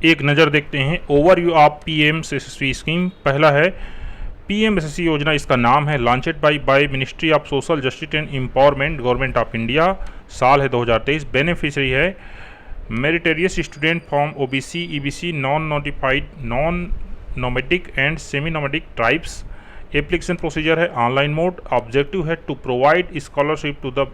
एक नज़र देखते हैं ओवरव्यू ऑफ पीएमएसएसवाई स्कीम। पहला है पीएमएसएसवाई योजना, इसका नाम है launched by Ministry of Social Justice and Empowerment Government of India. साल है 2023। बेनिफिशरी है meritorious student from OBC EBC non notified non nomadic and semi nomadic tribes. Application procedure है ऑनलाइन मोड। ऑब्जेक्टिव है to provide scholarship to the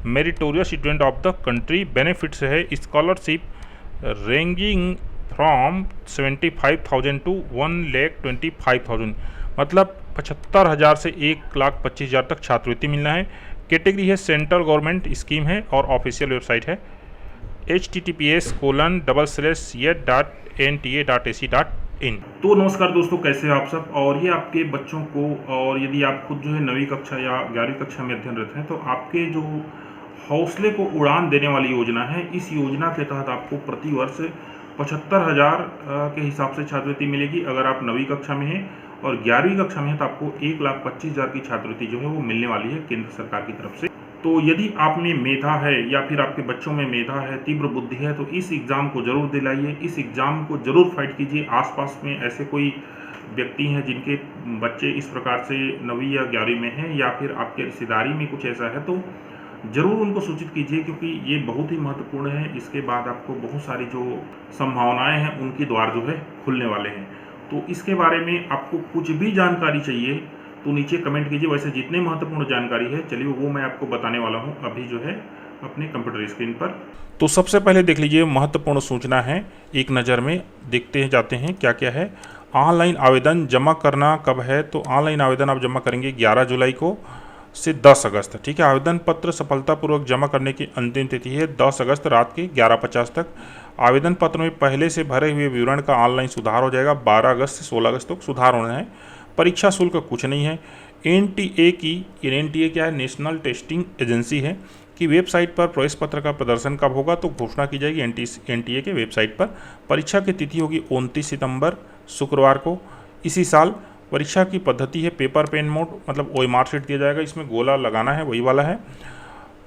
meritorious student of the country. Benefits है scholarship ranging from 75,000 to 1,25,000, मतलब 75,000 से 1,25,000 तक छात्रवृत्ति मिलना है। Category है सेंट्रल गवर्नमेंट स्कीम है और ऑफिशियल वेबसाइट है https://yet.nta.ac.in। तो नमस्कार दोस्तों, कैसे हैं आप सब। और ये आपके बच्चों को, और यदि आप खुद जो है 9वीं कक्षा या 11वीं कक्षा में अध्ययनरत हैं, तो आपके जो हौसले को उड़ान देने वाली योजना है, इस योजना के तहत आपको प्रति वर्ष 75,000 के हिसाब से छात्रवृत्ति मिलेगी अगर आप 9वीं कक्षा में हैं, और 11वीं कक्षा में है तो आपको 1,25,000 की छात्रवृत्ति जो है वो मिलने वाली है केंद्र सरकार की तरफ से। तो यदि आप में मेधा है या फिर आपके बच्चों में मेधा है, तीव्र बुद्धि है, तो इस एग्ज़ाम को ज़रूर दिलाइए, इस एग्ज़ाम को ज़रूर फाइट कीजिए। आसपास में ऐसे कोई व्यक्ति हैं जिनके बच्चे इस प्रकार से 9वीं या 11वीं में हैं, या फिर आपके रिश्तेदारी में कुछ ऐसा है, तो ज़रूर उनको सूचित कीजिए, क्योंकि ये बहुत ही महत्वपूर्ण है। इसके बाद आपको बहुत सारी जो संभावनाएं हैं उनके द्वार जो है खुलने वाले हैं। तो इसके बारे में आपको कुछ भी जानकारी चाहिए तो नीचे कमेंट कीजिए। वैसे जितने महत्वपूर्ण जानकारी है, चलिए वो मैं आपको बताने वाला हूँ अभी जो है अपने कंप्यूटर स्क्रीन पर। तो सबसे पहले देख लीजिए, महत्वपूर्ण सूचना है, एक नज़र में देखते हैं, जाते हैं क्या क्या है। ऑनलाइन आवेदन जमा करना कब है, तो ऑनलाइन आवेदन आप जमा करेंगे 11 जुलाई को से 10 अगस्त। ठीक है, आवेदन पत्र सफलतापूर्वक जमा करने की अंतिम तिथि है 10 अगस्त रात के 11:50 तक। आवेदन पत्र में पहले से भरे हुए विवरण का ऑनलाइन सुधार हो जाएगा। 12 अगस्त से 16 अगस्त तक सुधार होना है। परीक्षा शुल्क कुछ नहीं है। एनटीए की, एनटीए क्या है, नेशनल टेस्टिंग एजेंसी है, कि वेबसाइट पर प्रवेश पत्र का प्रदर्शन कब होगा तो घोषणा की जाएगी एनटीए के वेबसाइट पर। परीक्षा की तिथि होगी 29 सितंबर शुक्रवार को इसी साल। परीक्षा की पद्धति है पेपर पेन मोड, मतलब वही मार्कशीट दिया जाएगा, इसमें गोला लगाना है, वही वाला है।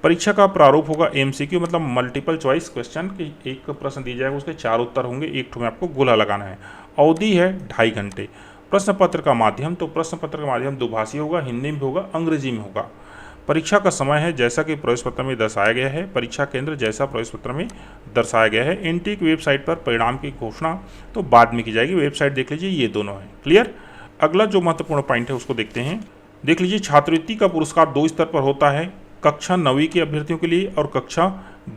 परीक्षा का प्रारूप होगा एमसीक्यू, मतलब मल्टीपल चॉइस क्वेश्चन, कि एक प्रश्न दिया जाएगा, उसके 4 उत्तर होंगे, एक ठो में आपको गोला लगाना है। अवधि है 2.5 घंटे। प्रश्न पत्र का माध्यम, तो प्रश्न पत्र का माध्यम दुभाषी होगा, हिंदी में होगा, अंग्रेजी में होगा। परीक्षा का समय है जैसा कि प्रवेश पत्र में दर्शाया गया है। परीक्षा केंद्र जैसा प्रवेश पत्र में दर्शाया गया है। एनटीए की वेबसाइट पर परिणाम की घोषणा तो बाद में की जाएगी, वेबसाइट देख लीजिए। ये दोनों है क्लियर। अगला जो महत्वपूर्ण पॉइंट है उसको देखते हैं। देख लीजिए, छात्रवृत्ति का पुरस्कार 2 स्तर पर होता है, कक्षा 9वीं के अभ्यर्थियों के लिए और कक्षा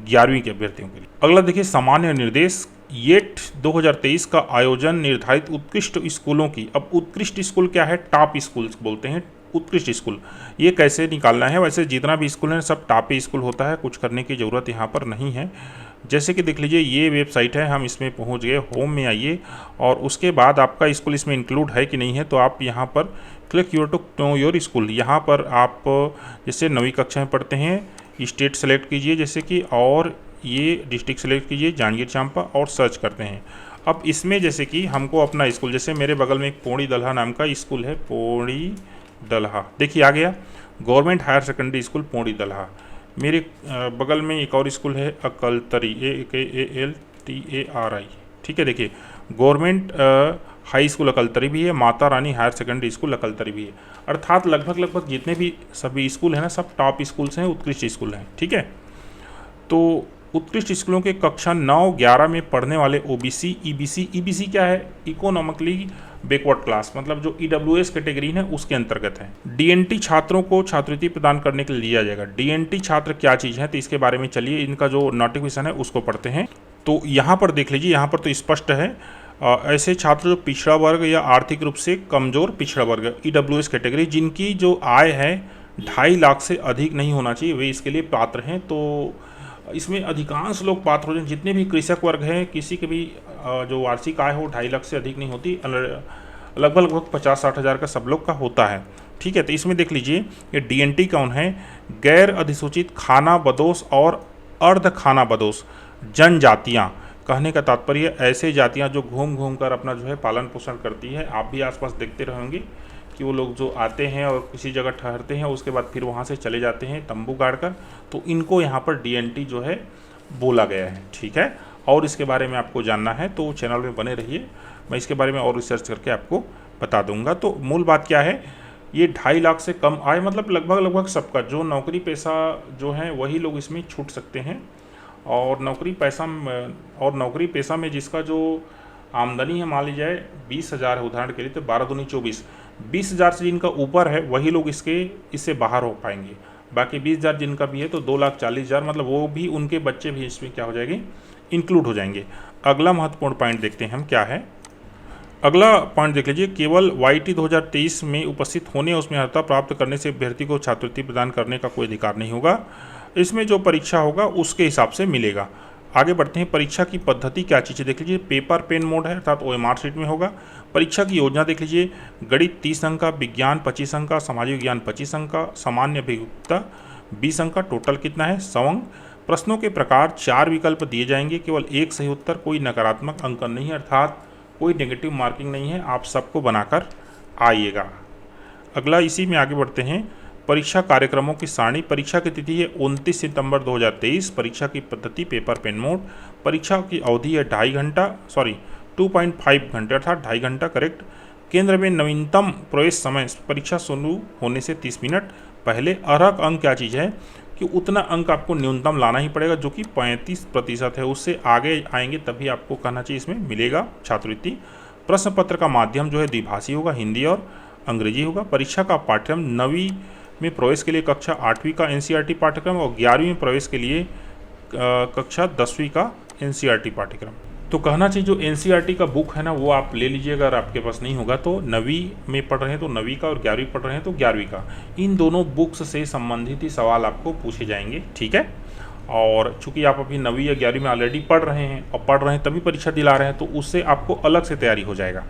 11वीं के अभ्यर्थियों के लिए। अगला देखिए, सामान्य निर्देश येट 2023 का आयोजन निर्धारित उत्कृष्ट स्कूलों की। अब उत्कृष्ट स्कूल क्या है, टॉप स्कूल बोलते हैं उत्कृष्ट स्कूल। ये कैसे निकालना है, वैसे जितना भी स्कूल है सब टॉप स्कूल होता है, कुछ करने की ज़रूरत यहाँ पर नहीं है। जैसे कि देख लीजिए, ये वेबसाइट है, हम इसमें पहुँच गए, होम में आइए, और उसके बाद आपका स्कूल इसमें इंक्लूड है कि नहीं है, तो आप यहाँ पर click your to know your school. यहाँ पर आप जैसे 9वीं कक्षा में पढ़ते हैं, स्टेट सेलेक्ट कीजिए जैसे कि, और ये डिस्ट्रिक्ट सेलेक्ट कीजिए जांजगीर चांपा, और सर्च करते हैं। अब इसमें जैसे कि हमको अपना स्कूल, जैसे मेरे बगल में एक पौड़ी दलहा नाम का स्कूल है, पौड़ी दलहा, देखिए आ गया, government higher secondary school Pauri Dalha. मेरे बगल में एक और स्कूल है अकलतरी, AKALTARI, ठीक है। देखिए, गवर्नमेंट हाई स्कूल अकलतरी भी है, Mata Rani higher secondary school Akaltari भी है। अर्थात लगभग जितने भी सभी स्कूल हैं ना, सब टॉप स्कूल्स हैं, उत्कृष्ट स्कूल हैं, ठीक है। तो उत्कृष्ट स्कूलों के कक्षा 9-11 में पढ़ने वाले ओबीसी ईबीसी क्या है, इकोनॉमिकली बैकवर्ड क्लास, मतलब जो ईडब्ल्यूएस कैटेगरी है उसके अंतर्गत है। डीएनटी छात्रों को छात्रवृत्ति प्रदान करने के लिए लिया जाएगा। डीएनटी छात्र क्या चीज़ है, तो इसके बारे में चलिए इनका जो नोटिफिकेशन है उसको पढ़ते हैं। तो यहाँ पर देख लीजिए, यहाँ पर तो स्पष्ट है, ऐसे छात्र जो पिछड़ा वर्ग या आर्थिक रूप से कमजोर पिछड़ा वर्ग, ईडब्ल्यूएस कैटेगरी, जिनकी जो आय है 2.5 लाख से अधिक नहीं होना चाहिए, वे इसके लिए पात्र हैं। तो इसमें अधिकांश लोग पात्र हो जाए, जितने भी कृषक वर्ग हैं, किसी के भी जो वार्षिक आय हो 2.5 लाख से अधिक नहीं होती, लगभग 50-60 हज़ार का सब लोग का होता है, ठीक है। तो इसमें देख लीजिए, ये डीएनटी कौन है, गैर अधिसूचित खाना बदोश और अर्ध खाना बदोश जनजातियाँ। कहने का तात्पर्य ऐसे जातियाँ जो घूम कर अपना जो है पालन पोषण करती है। आप भी आसपास देखते रहेंगे कि वो लोग जो आते हैं और किसी जगह ठहरते हैं, उसके बाद फिर वहाँ से चले जाते हैं तंबू गाड़ कर, तो इनको यहाँ पर डीएनटी जो है बोला गया है, ठीक है। और इसके बारे में आपको जानना है तो चैनल में बने रहिए, मैं इसके बारे में और रिसर्च करके आपको बता दूंगा। तो मूल बात क्या है, ये 2.5 लाख से कम आय मतलब लगभग सबका जो नौकरी पेशा जो है वही लोग इसमें छूट सकते हैं। और नौकरी पेशा में जिसका जो आमदनी है मान ली जाए 20,000 है उदाहरण के लिए, तो 12 दूनी 24, 20,000 से जिनका ऊपर है वही लोग इससे बाहर हो पाएंगे। बाकी 20,000 जिनका भी है तो 2,40,000 मतलब वो भी, उनके बच्चे भी इसमें क्या हो जाएंगे, इंक्लूड हो जाएंगे। अगला महत्वपूर्ण पॉइंट देखते हैं हम क्या है। अगला पॉइंट देख लीजिए, केवल YT 2023 में उपस्थित होने और उसमें अर्हता प्राप्त करने से अभ्यर्थी को छात्रवृत्ति प्रदान करने का कोई अधिकार नहीं होगा। इसमें जो परीक्षा होगा उसके हिसाब से मिलेगा। आगे बढ़ते हैं, परीक्षा की पद्धति क्या चीज़ है देख लीजिए, पेपर पेन मोड है अर्थात OMR शीट में होगा। परीक्षा की योजना देख लीजिए, गणित 30 अंक का, विज्ञान 25 अंक का, सामाजिक विज्ञान 25 अंक का, सामान्य अभिज्ञता 20 अंक का, टोटल कितना है 100 अंक। प्रश्नों के प्रकार 4 विकल्प दिए जाएंगे, केवल एक सही उत्तर, कोई नकारात्मक अंकन नहीं है अर्थात कोई नेगेटिव मार्किंग नहीं है, आप सबको बनाकर आइएगा। अगला इसी में आगे बढ़ते हैं, परीक्षा कार्यक्रमों की सारणी। परीक्षा की तिथि है 29 सितंबर 2023। परीक्षा की पद्धति पेपर पेन मोड। परीक्षा की अवधि है 2.5 घंटे अर्थात 2.5 घंटा करेक्ट। केंद्र में नवीनतम प्रवेश समय परीक्षा शुरू होने से 30 मिनट पहले। अर्हक अंक क्या चीज़ है कि उतना अंक आपको न्यूनतम लाना ही पड़ेगा जो कि 35% है, उससे आगे आएंगे तभी आपको कहना चाहिए इसमें मिलेगा छात्रवृत्ति। प्रश्न पत्र का माध्यम जो है द्विभाषी होगा, हिंदी और अंग्रेजी होगा। परीक्षा का पाठ्यक्रम 9वीं में प्रवेश के लिए कक्षा 8वीं का NCERT पाठ्यक्रम और 11वीं में प्रवेश के लिए कक्षा 10वीं का NCERT पाठ्यक्रम। तो कहना चाहिए जो NCERT का बुक है ना वो आप ले लीजिए, अगर आपके पास नहीं होगा तो 9वीं में पढ़ रहे हैं तो 9वीं का और 11वीं पढ़ रहे हैं तो 11वीं का, इन दोनों बुक्स से संबंधित ही सवाल आपको पूछे जाएंगे, ठीक है। और चूंकि आप अभी 9वीं या 11वीं में ऑलरेडी पढ़ रहे हैं और पढ़ रहे हैं तभी परीक्षा दिला रहे हैं तो उससे आपको अलग से तैयारी हो जाएगा।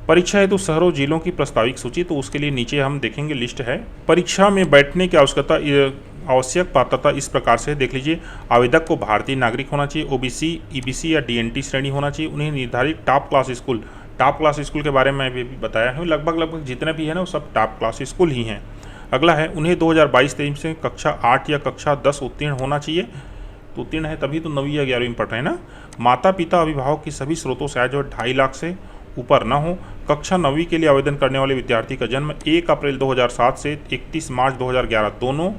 परीक्षा हेतु शहरों जिलों की प्रस्ताविक सूची, तो उसके लिए नीचे हम देखेंगे लिस्ट है। परीक्षा में बैठने की आवश्यक पात्रता इस प्रकार से देख लीजिए, आवेदक को भारतीय नागरिक होना चाहिए, OBC, EBC या DNT श्रेणी होना चाहिए, उन्हें निर्धारित टॉप क्लास स्कूल के बारे में मैं भी बताया हूँ, लगभग जितने भी है ना वो सब टॉप क्लास स्कूल ही हैं। अगला है, उन्हें 2022-23 से कक्षा 8 या कक्षा 10 उत्तीर्ण होना चाहिए, तो उत्तीर्ण है तभी तो 9वीं या 11वीं में पढ़ रहे हैं ना। माता पिता अभिभावक की सभी स्रोतों से आय जो 2.5 लाख से ऊपर न हो। कक्षा 9वीं के लिए आवेदन करने वाले विद्यार्थी का जन्म 1 अप्रैल 2007 से 31 मार्च 2011 दोनों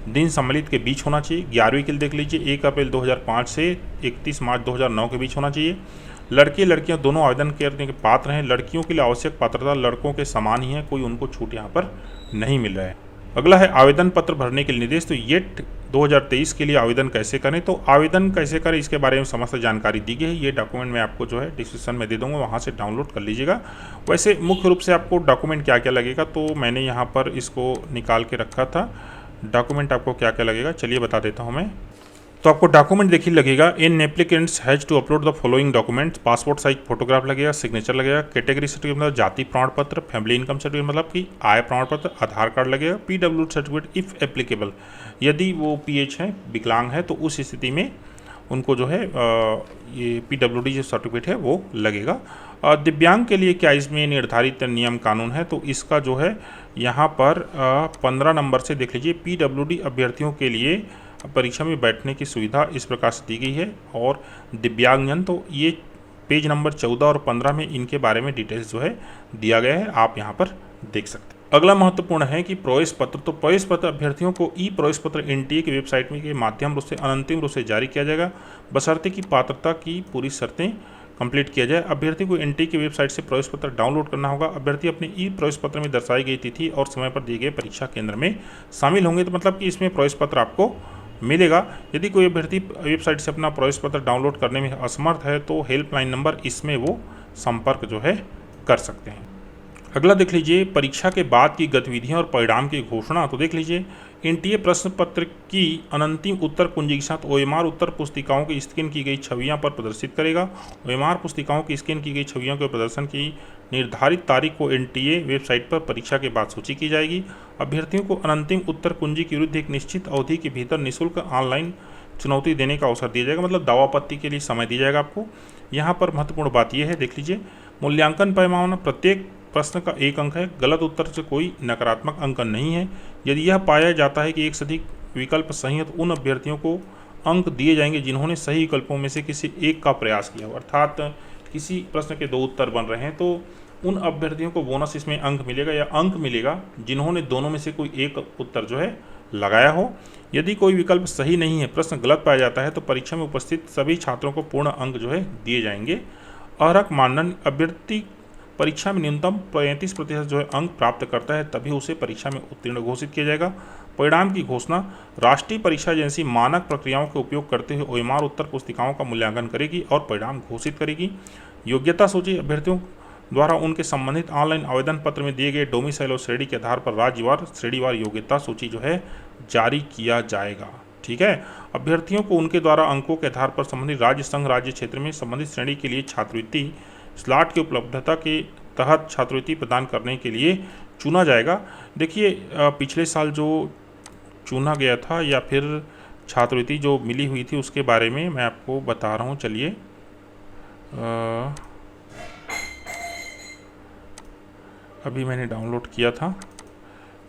दिन सम्मिलित के बीच होना चाहिए। 11वीं के लिए देख लीजिए 1 अप्रैल 2005 से 31 मार्च 2009 के बीच होना चाहिए। लड़के लड़कियां दोनों आवेदन करने के पात्र हैं। लड़कियों के लिए आवश्यक पात्रता लड़कों के समान ही है, कोई उनको छूट यहाँ पर नहीं मिल रहा है। अगला है आवेदन पत्र भरने के लिए निर्देश, तो YET 2023 के लिए आवेदन कैसे करें, तो आवेदन कैसे करें इसके बारे में समस्त जानकारी दी गई है। ये डॉक्यूमेंट मैं आपको जो है डिस्क्रिप्शन में दे दूंगा, वहाँ से डाउनलोड कर लीजिएगा। वैसे मुख्य रूप से आपको डॉक्यूमेंट क्या क्या लगेगा तो मैंने यहाँ पर इसको निकाल के रखा था। डॉक्यूमेंट आपको क्या क्या लगेगा चलिए बता देता हूँ मैं। तो आपको डॉक्यूमेंट देखिए लगेगा, in applicants has to upload the following documents, passport size photograph लगेगा, सिग्नेचर लगेगा, कैटेगरी सर्टिफिकेट मतलब जाति प्रमाण पत्र, फैमिली इनकम सर्टिफिकेट मतलब कि आय प्रमाण पत्र, आधार कार्ड लगेगा, PWD सर्टिफिकेट इफ़ एप्लीकेबल, यदि वो PH है विकलांग है तो उस स्थिति में उनको जो है ये PWD जो सर्टिफिकेट है वो लगेगा। दिव्यांग के लिए क्या इसमें निर्धारित नियम कानून है, तो इसका जो है यहाँ पर 15 नंबर से देख लीजिए, PWD अभ्यर्थियों के लिए परीक्षा में बैठने की सुविधा इस प्रकार से दी गई है। और दिव्यांगजन, तो ये पेज नंबर 14 और 15 में इनके बारे में डिटेल्स जो है दिया गया है, आप यहाँ पर देख सकते हैं। अगला महत्वपूर्ण है कि प्रवेश पत्र, तो प्रवेश पत्र अभ्यर्थियों को प्रवेश पत्र NTA की वेबसाइट में के माध्यम रूप से अनंतिम रूप से जारी किया जाएगा, बशर्ते की पात्रता की पूरी शर्तें कंप्लीट किया जाए। अभ्यर्थी को NTA की वेबसाइट से प्रवेश पत्र डाउनलोड करना होगा। अभ्यर्थी अपने प्रवेश पत्र में दर्शाई गई तिथि और समय पर दिए गए परीक्षा केंद्र में शामिल होंगे, तो मतलब कि इसमें प्रवेश पत्र आपको मिलेगा। यदि कोई अभ्यर्थी वेबसाइट से अपना प्रवेश पत्र डाउनलोड करने में असमर्थ है तो हेल्पलाइन नंबर इसमें वो संपर्क जो है कर सकते हैं। अगला देख लीजिए, परीक्षा के बाद की गतिविधियां और परिणाम की घोषणा, तो देख लीजिए NTA प्रश्न पत्र की अनंतिम उत्तर कुंजी के साथ OMR उत्तर पुस्तिकाओं की स्कैन की गई छवियां पर प्रदर्शित करेगा। OMR पुस्तिकाओं की स्कैन की गई छवियों के प्रदर्शन की निर्धारित तारीख को NTA वेबसाइट पर परीक्षा के बाद सूची की जाएगी। अभ्यर्थियों को अनंतिम उत्तर कुंजी के विरुद्ध एक निश्चित अवधि के भीतर निःशुल्क ऑनलाइन चुनौती देने का अवसर दिया जाएगा, मतलब दावापत्ति के लिए समय दिया जाएगा आपको। यहाँ पर महत्वपूर्ण बात यह है, देख लीजिए, मूल्यांकन पैमाना प्रत्येक प्रश्न का 1 अंक है, गलत उत्तर से कोई नकारात्मक अंकन नहीं है। यदि यह पाया जाता है कि एक से अधिक विकल्प सही है तो उन अभ्यर्थियों को अंक दिए जाएंगे जिन्होंने सही विकल्पों में से किसी एक का प्रयास किया हो। अर्थात किसी प्रश्न के 2 उत्तर बन रहे हैं तो उन अभ्यर्थियों को बोनस इसमें अंक मिलेगा या अंक मिलेगा जिन्होंने दोनों में से कोई एक उत्तर जो है लगाया हो। यदि कोई विकल्प सही नहीं है, प्रश्न गलत पाया जाता है, तो परीक्षा में उपस्थित सभी छात्रों को पूर्ण अंक जो है दिए जाएंगे। अर्हक मानदंड: अभ्यर्थी परीक्षा में न्यूनतम 35% जो है अंक प्राप्त करता है तभी उसे परीक्षा में उत्तीर्ण घोषित किया जाएगा। परिणाम की घोषणा: राष्ट्रीय परीक्षा एजेंसी मानक प्रक्रियाओं का उपयोग करते हुए ओएमआर उत्तर पुस्तिकाओं का मूल्यांकन करेगी और परिणाम घोषित करेगी। योग्यता सूची: अभ्यर्थियों द्वारा उनके संबंधित ऑनलाइन आवेदन पत्र में दिए गए डोमिसाइल और श्रेणी के आधार पर राज्यवार श्रेणीवार योग्यता सूची जो है जारी किया जाएगा। ठीक है। अभ्यर्थियों को उनके द्वारा अंकों के आधार पर संबंधित राज्य संघ राज्य क्षेत्र में संबंधित श्रेणी के लिए छात्रवृत्ति स्लॉट की उपलब्धता के तहत छात्रवृत्ति प्रदान करने के लिए चुना जाएगा। देखिए पिछले साल जो चुना गया था या फिर छात्रवृत्ति जो मिली हुई थी उसके बारे में मैं आपको बता रहा हूँ। चलिए अभी मैंने डाउनलोड किया था,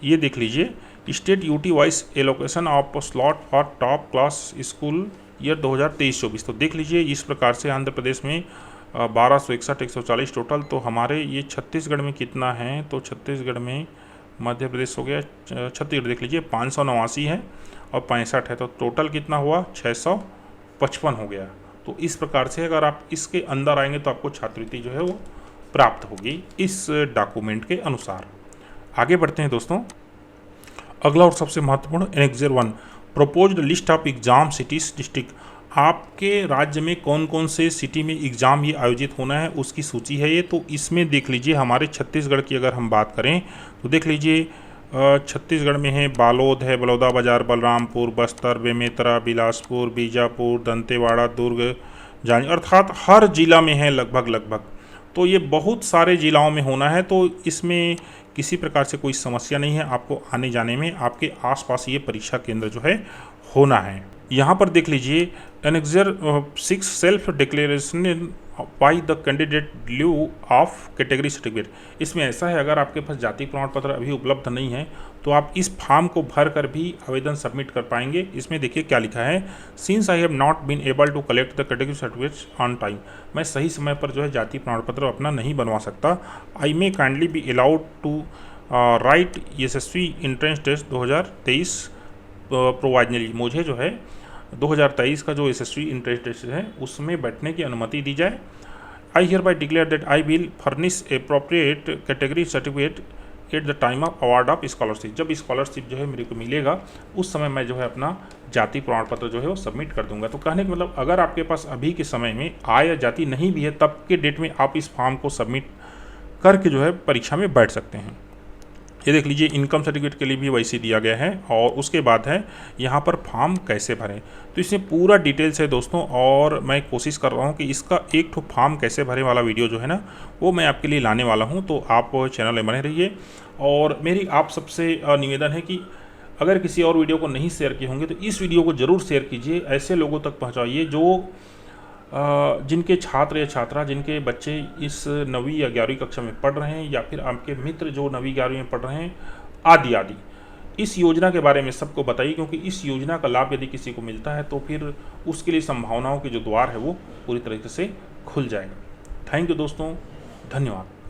ये देख लीजिए। State UT wise allocation of slot for top class school year 2023-24। तो देख लीजिए इस प्रकार से आंध्र प्रदेश में 1261 140 टोटल। तो हमारे ये छत्तीसगढ़ में कितना है, तो छत्तीसगढ़ में मध्य प्रदेश हो गया, छत्तीसगढ़ देख लीजिए 589 है और 65 है, तो टोटल कितना हुआ 655 हो गया। तो इस प्रकार से अगर आप इसके अंदर आएंगे तो आपको छात्रवृत्ति जो है वो प्राप्त होगी इस डॉक्यूमेंट के अनुसार। आगे बढ़ते हैं दोस्तों। अगला और सबसे महत्वपूर्ण annexure 1 proposed list of exam cities district. आपके राज्य में कौन कौन से सिटी में एग्ज़ाम ये आयोजित होना है उसकी सूची है ये। तो इसमें देख लीजिए हमारे छत्तीसगढ़ की अगर हम बात करें तो देख लीजिए छत्तीसगढ़ में है बालोद है, बलौदाबाजार, बलरामपुर, बस्तर, बेमेतरा, बिलासपुर, बीजापुर, दंतेवाड़ा, दुर्ग, जानी, अर्थात हर जिला में है लगभग। तो ये बहुत सारे जिलाओं में होना है। तो इसमें किसी प्रकार से कोई समस्या नहीं है आपको आने जाने में, आपके आसपास ये परीक्षा केंद्र जो है होना है। यहाँ पर देख लीजिए annexure 6 self declaration by the candidate due of category certificate. इसमें ऐसा है अगर आपके पास जाति प्रमाण पत्र अभी उपलब्ध नहीं है तो आप इस फॉर्म को भर कर भी आवेदन सबमिट कर पाएंगे। इसमें देखिए क्या लिखा है, since I have not been able to collect the category certificates on time. मैं सही समय पर जो है जाति प्रमाण पत्र अपना नहीं बनवा सकता। I may kindly be allowed to write Yashasvi entrance test 2023 provisionally. मुझे जो है 2023 का जो यशस्वी एंट्रेंस टेस्ट है उसमें बैठने की अनुमति दी जाए। I hear by declare that I will furnish appropriate category certificate at the time of award of scholarship. जब स्कॉलरशिप जो है मेरे को मिलेगा उस समय मैं जो है अपना जाति प्रमाण पत्र जो है वो सबमिट कर दूंगा। तो कहने का मतलब अगर आपके पास अभी के समय में आय या जाति नहीं भी है तब के डेट में आप इस फॉर्म को सबमिट करके जो है परीक्षा में बैठ सकते हैं। ये देख लीजिए इनकम सर्टिफिकेट के लिए भी वैसे दिया गया है। और उसके बाद है यहाँ पर फॉर्म कैसे भरें, तो इसमें पूरा डिटेल्स है दोस्तों। और मैं कोशिश कर रहा हूँ कि इसका एक ठो फॉर्म कैसे भरें वाला वीडियो जो है ना वो मैं आपके लिए लाने वाला हूँ। तो आप चैनल में बने रहिए। और मेरी आप सबसे निवेदन है कि अगर किसी और वीडियो को नहीं शेयर किए होंगे तो इस वीडियो को ज़रूर शेयर कीजिए, ऐसे लोगों तक पहुँचाइए जो जिनके छात्र या छात्रा जिनके बच्चे इस 9वीं या 11वीं कक्षा में पढ़ रहे हैं या फिर आपके मित्र जो 9वीं 11वीं में पढ़ रहे हैं आदि। इस योजना के बारे में सबको बताइए, क्योंकि इस योजना का लाभ यदि किसी को मिलता है तो फिर उसके लिए संभावनाओं के जो द्वार है वो पूरी तरीके से खुल जाएगा। थैंक यू दोस्तों, धन्यवाद।